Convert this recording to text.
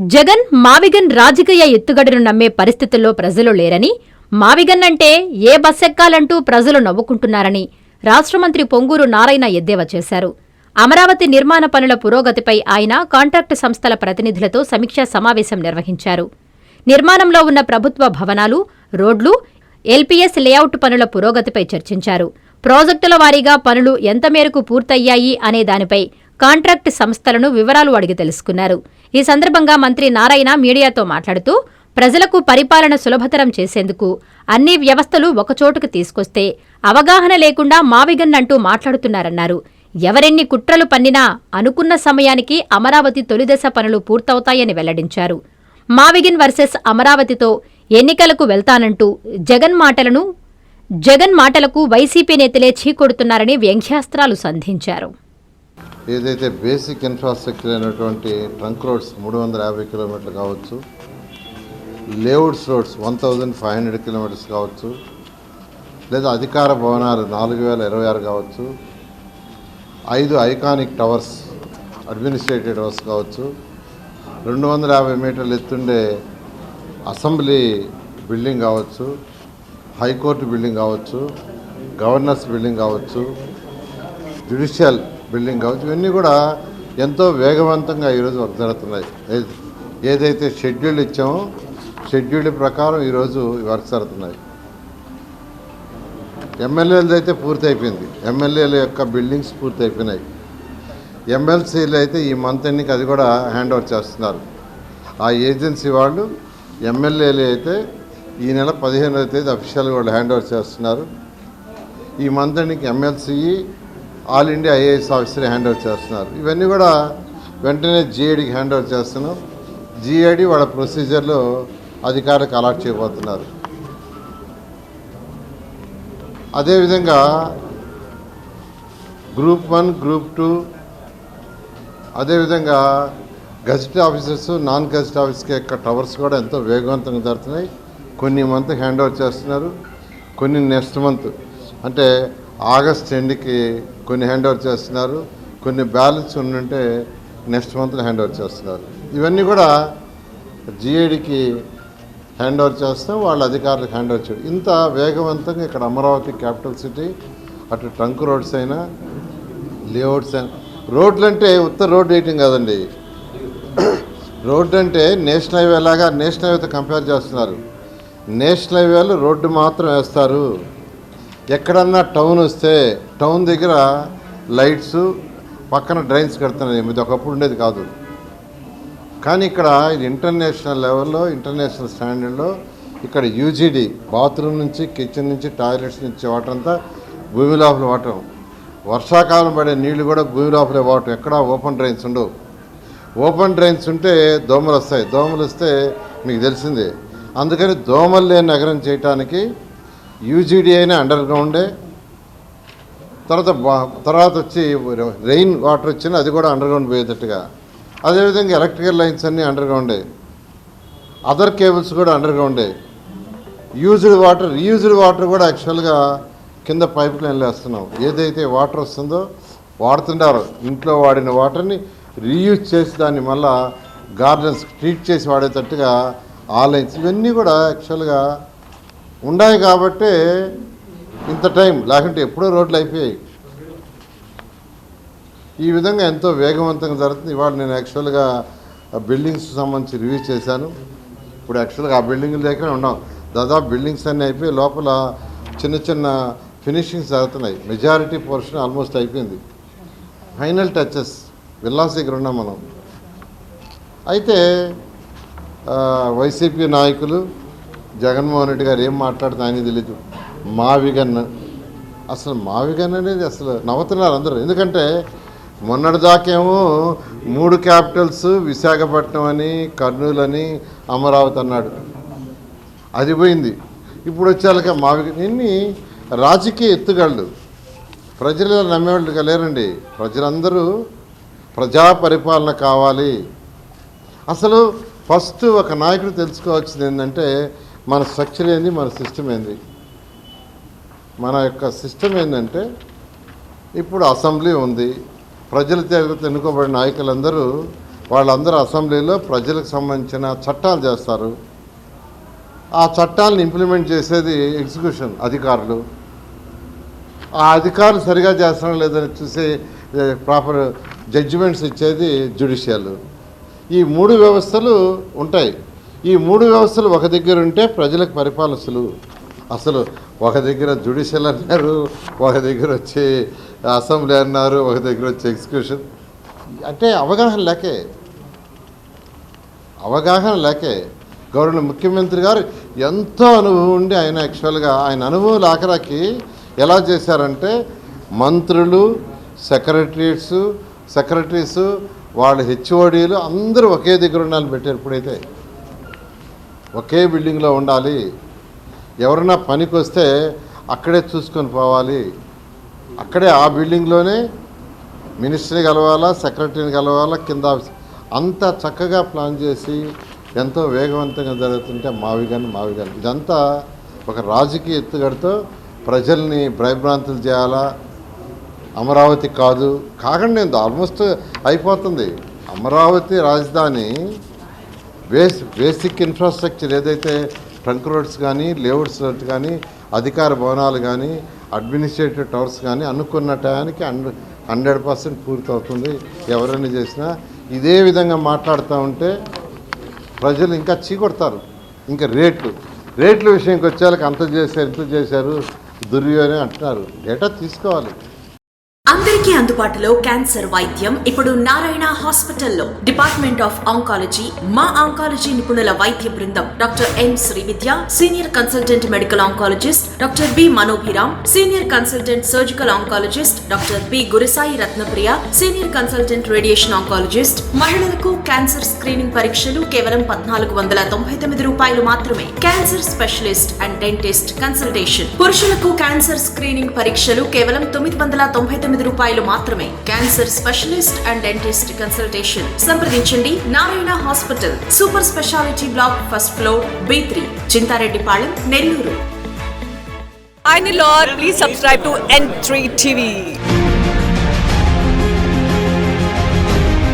జగన్ మావిగన్ రాజకీయ ఎత్తుగడను నమ్మే పరిస్థితుల్లో ప్రజలు లేరని, మావిగన్ అంటే ఏ బస్సెక్కాలంటూ ప్రజలు నవ్వుకుంటున్నారని రాష్ట్ర మంత్రి పొంగూరు నారాయణ ఎద్దేవా చేశారు. అమరావతి నిర్మాణ పనుల పురోగతిపై ఆయన కాంట్రాక్టు సంస్థల ప్రతినిధులతో సమీక్షా సమావేశం నిర్వహించారు. నిర్మాణంలో ఉన్న ప్రభుత్వ భవనాలు, రోడ్లు, ఎల్పీఎస్ లేఅవుట్ పనుల పురోగతిపై చర్చించారు. ప్రాజెక్టుల వారీగా పనులు ఎంత మేరకు పూర్తయ్యాయి అనే దానిపై కాంట్రాక్టు సంస్థలను వివరాలు అడిగి తెలుసుకున్నారు. ఈ సందర్భంగా మంత్రి నారాయణ మీడియాతో మాట్లాడుతూ, ప్రజలకు పరిపాలన సులభతరం చేసేందుకు అన్ని వ్యవస్థలు ఒకచోటుకు తీసుకొస్తే అవగాహన లేకుండా మావిగన్ అంటూ మాట్లాడుతున్నారన్నారు. ఎవరెన్ని కుట్రలు పన్నినా అనుకున్న సమయానికి అమరావతి తొలిదశ పనులు పూర్తవుతాయని వెల్లడించారు. మావిగన్ వర్సెస్ అమరావతితో ఎన్నికలకు వెళ్తానంటూ జగన్ మాటలకు వైసీపీ నేతలే చీకొడుతున్నారని వ్యంగ్యాస్త్రాలు సంధించారు. ఏదైతే బేసిక్ ఇన్ఫ్రాస్ట్రక్చర్ అయినటువంటి ట్రంక్ రోడ్స్ 350 కిలోమీటర్లు కావచ్చు, లేఅవుట్స్ రోడ్స్ 1500 కిలోమీటర్స్ కావచ్చు, లేదా అధికార భవనాలు 4026 కావచ్చు, 5 ఐకానిక్ టవర్స్ అడ్మినిస్ట్రేటివ్ టవర్స్ కావచ్చు, 250 మీటర్లు ఎత్తుండే అసెంబ్లీ బిల్డింగ్ కావచ్చు, హైకోర్టు బిల్డింగ్ కావచ్చు, గవర్నర్స్ బిల్డింగ్ కావచ్చు, జ్యుడిషియల్ బిల్డింగ్ కావచ్చు, ఇవన్నీ కూడా ఎంతో వేగవంతంగా ఈరోజు వర్క్ జరుగుతున్నాయి. ఏదైతే షెడ్యూల్ ఇచ్చామో షెడ్యూల్ ప్రకారం ఈరోజు వర్క్ జరుగుతున్నాయి. ఎమ్మెల్యేలది అయితే పూర్తి అయిపోయింది, ఎమ్మెల్యేల యొక్క బిల్డింగ్స్ పూర్తి అయిపోయినాయి. ఎమ్మెల్సీలు అయితే ఈ మంత్ ఎండింగ్కి అది కూడా హ్యాండ్ ఓవర్ చేస్తున్నారు. ఆ ఏజెన్సీ వాళ్ళు ఎమ్మెల్యేలు అయితే ఈ నెల 15వ తేదీ అఫీషియల్గా వాళ్ళు హ్యాండ్ ఓవర్ చేస్తున్నారు. ఈ మంత్ ఎండింగ్కి MLC all India IAS officer hand over చేస్తున్నారు. ఇవన్నీ కూడా వెంటనే జీఐడికి హ్యాండ్ ఓవర్ చేస్తున్నాం. జీఐడి వాళ్ళ ప్రొసీజర్లో అధికారులకు అలాట్ చేయబోతున్నారు. అదేవిధంగా గ్రూప్ 1, గ్రూప్ 2, అదేవిధంగా gazette officers, non gazette officers యొక్క టవర్స్ కూడా ఎంతో వేగవంతంగా జరుగుతున్నాయి. కొన్ని మంత్ హ్యాండ్ ఓవర్ చేస్తున్నారు, కొన్ని నెక్స్ట్ మంత్ అంటే ఆగస్ట్ ఎండ్కి కొన్ని హ్యాండ్ ఓవర్ చేస్తున్నారు, కొన్ని బ్యాలెన్స్ ఉంటే నెక్స్ట్ మంత్లో హ్యాండ్ ఓవర్ చేస్తున్నారు. ఇవన్నీ కూడా జీఐడికి హ్యాండ్ ఓవర్ చేస్తాం, వాళ్ళ అధికారులకు హ్యాండ్ ఓవర్ చేయడం. ఇంత వేగవంతంగా ఇక్కడ అమరావతి క్యాపిటల్ సిటీ, అటు ట్రంక్ రోడ్స్ అయినా లేఅవుట్స్ అయినా, రోడ్లు అంటే ఉత్తర రోడ్ వేయటం కాదండి. రోడ్డు అంటే నేషనల్ హైవే లాగా నేషనల్ హైవేతో కంపేర్ చేస్తున్నారు. నేషనల్ హైవేలో రోడ్డు మాత్రం వేస్తారు. ఎక్కడన్నా టౌన్ వస్తే టౌన్ దగ్గర లైట్స్, పక్కన డ్రైన్స్ కడుతున్నారు. ఇది ఒకప్పుడు ఉండేది కాదు. కానీ ఇక్కడ ఇది ఇంటర్నేషనల్ లెవెల్లో, ఇంటర్నేషనల్ స్టాండర్డ్లో ఇక్కడ యూజీడీ బాత్రూమ్ నుంచి, కిచెన్ నుంచి, టాయిలెట్స్ నుంచి వాటర్ అంతా భూమి లోపల వాటర్. వర్షాకాలం పడే నీళ్లు కూడా భూమి లోపలే వాటర్. ఎక్కడ ఓపెన్ డ్రైన్స్ ఉండవు. ఓపెన్ డ్రైన్స్ ఉంటే దోమలు వస్తాయి. దోమలు వస్తే మీకు తెలిసిందే. అందుకని దోమలు లేని నగరం చేయటానికి యూజీడీ అయినా అండర్ గ్రౌండే, తర్వాత వచ్చి రెయిన్ వాటర్ వచ్చినా అది కూడా అండర్ గ్రౌండ్ పోయేటట్టుగా. అదేవిధంగా ఎలక్ట్రికల్ లైన్స్ అన్నీ అండర్ గ్రౌండే, అదర్ కేబుల్స్ కూడా అండర్ గ్రౌండే. రీయూజ్డ్ వాటర్ కూడా యాక్చువల్గా కింద పైప్ లైన్లు వేస్తున్నాం. ఏదైతే వాటర్ వస్తుందో వాడుతుంటారో ఇంట్లో వాడిన వాటర్ని రీయూజ్ చేసి దాన్ని మళ్ళా గార్డెన్స్ ట్రీట్ చేసి వాడేటట్టుగా ఆ లైన్స్ ఇవన్నీ కూడా యాక్చువల్గా ఉన్నాయి. కాబట్టి ఇంత టైం లేకుంటే ఎప్పుడో రోడ్లు అయిపోయాయి. ఈ విధంగా ఎంతో వేగవంతంగా జరుగుతుంది. ఇవాళ నేను యాక్చువల్గా బిల్డింగ్స్ సంబంధించి రివ్యూ చేశాను. ఇప్పుడు యాక్చువల్గా ఆ బిల్డింగ్ల దగ్గర ఉన్నాం. దాదాపు బిల్డింగ్స్ అన్నీ అయిపోయి లోపల చిన్న చిన్న ఫినిషింగ్స్ జరుగుతున్నాయి. మెజారిటీ పోర్షన్ ఆల్మోస్ట్ అయిపోయింది. ఫైనల్ టచెస్ విల్లాస్ దగ్గర ఉన్నాం మనం. అయితే వైసీపీ నాయకులు జగన్మోహన్ రెడ్డి గారు ఏం మాట్లాడుతున్నా ఆయనకి తెలీదు. మావిగన్ అనేది అసలు నవ్వుతున్నారు అందరూ. ఎందుకంటే మొన్నటిదాకేమో 3 క్యాపిటల్స్ విశాఖపట్నం అని, కర్నూలు అని, అమరావతి అన్నాడు. అది పోయింది. ఇప్పుడు వచ్చేళ్ళక మావిగన్. ఎన్ని రాజకీయ ఎత్తుగళ్ళు. ప్రజలు నమ్మేవాళ్ళుగా లేరండి. ప్రజలందరూ ప్రజా పరిపాలన కావాలి. అసలు ఫస్ట్ ఒక నాయకుడు తెలుసుకోవాల్సింది ఏంటంటే మన స్ట్రక్చర్ ఏంది, మన సిస్టమ్ ఏంది. మన యొక్క సిస్టమ్ ఏంటంటే ఇప్పుడు అసెంబ్లీ ఉంది, ప్రజల చేత ఎన్నుకోబడిన నాయకులందరూ వాళ్ళందరూ అసెంబ్లీలో ప్రజలకు సంబంధించిన చట్టాలు చేస్తారు. ఆ చట్టాలను ఇంప్లిమెంట్ చేసేది ఎగ్జిక్యూషన్ అధికారులు. ఆ అధికారులు సరిగా చేస్తారో లేదని చూసి ప్రాపర్ జడ్జిమెంట్స్ ఇచ్చేది జ్యుడిషియల్. ఈ 3 వ్యవస్థలు ఉంటాయి. ఈ 3 వ్యవస్థలు ఒక దగ్గర ఉంటే ప్రజలకు పరిపాలన సులువు. అసలు ఒక దగ్గర జ్యుడిషియల్ అన్నారు, ఒక దగ్గర వచ్చి అసెంబ్లీ అన్నారు, ఒక దగ్గర వచ్చి ఎగ్జిక్యూషన్. అంటే అవగాహన లేకే గవర్నమెంట్ ముఖ్యమంత్రి గారు ఎంతో అనుభవం ఉండి ఆయన యాక్చువల్గా ఆయన అనుభవం ఆఖరాకి ఎలా చేశారంటే మంత్రులు, సెక్రటరీస్ వాళ్ళ హెచ్ఓడీలు అందరూ ఒకే దగ్గర ఉండాలని పెట్టారు. ఇప్పుడైతే ఒకే బిల్డింగ్లో ఉండాలి. ఎవరైనా పనికి వస్తే అక్కడే చూసుకొని పోవాలి. అక్కడే ఆ బిల్డింగ్లోనే మినిస్టర్ని కలవాలా, సెక్రటరీని కలవాలా, కింద అంతా చక్కగా ప్లాన్ చేసి ఎంతో వేగవంతంగా జరుగుతుంటే మావిగాని ఇదంతా ఒక రాజకీయ ఎత్తుగడతో ప్రజల్ని భయభ్రాంతులు చేయాలా. అమరావతి కాకండి ఆల్మోస్ట్ అయిపోతుంది. అమరావతి రాజధాని బేసిక్ ఇన్ఫ్రాస్ట్రక్చర్ ఏదైతే ట్రంక్ రోడ్స్ కానీ, లేఅవుట్స్ కానీ, అధికార భవనాలు కానీ, అడ్మినిస్ట్రేటివ్ టవర్స్ కానీ అనుకున్న టయానికి 100% పూర్తవుతుంది. ఎవరైనా చేసినా ఇదే విధంగా మాట్లాడుతూ ఉంటే ప్రజలు ఇంకా చీకొడతారు. ఇంకా రేట్ల విషయంకి వచ్చేళ్ళకి అంత చేశారు దుర్యోగం అంటున్నారు. డేటా తీసుకోవాలి. అందరికీ అందుబాటులో క్యాన్సర్ వైద్యం ఇప్పుడు నారాయణ హాస్పిటల్లో. డిపార్ట్మెంట్ ఆఫ్ ఆంకాలజీ, మా ఆంకాలజీ నిపుణుల వైద్య బృందం doctor M Srividya, senior consultant medical oncologist doctor B Manobhiram, senior consultant surgical oncologist doctor B Gurasai Ratnapriya, senior consultant radiation oncologist. మహిళలకు క్యాన్సర్ స్క్రీనింగ్ పరీక్షలు కేవలం 1499 రూపాయలు మాత్రమే. Cancer specialist and dentist consultation. పురుషులకు క్యాన్సర్ స్క్రీనింగ్ పరీక్షలు కేవలం 999 రూపాయలు మాత్రమే. Cancer specialist and dentist consultation సంప్రదించండి. Narayana hospital, super speciality block, first floor, B3, Chintareddypalem, Nellore. Hi Nilor, please subscribe to N3 TV.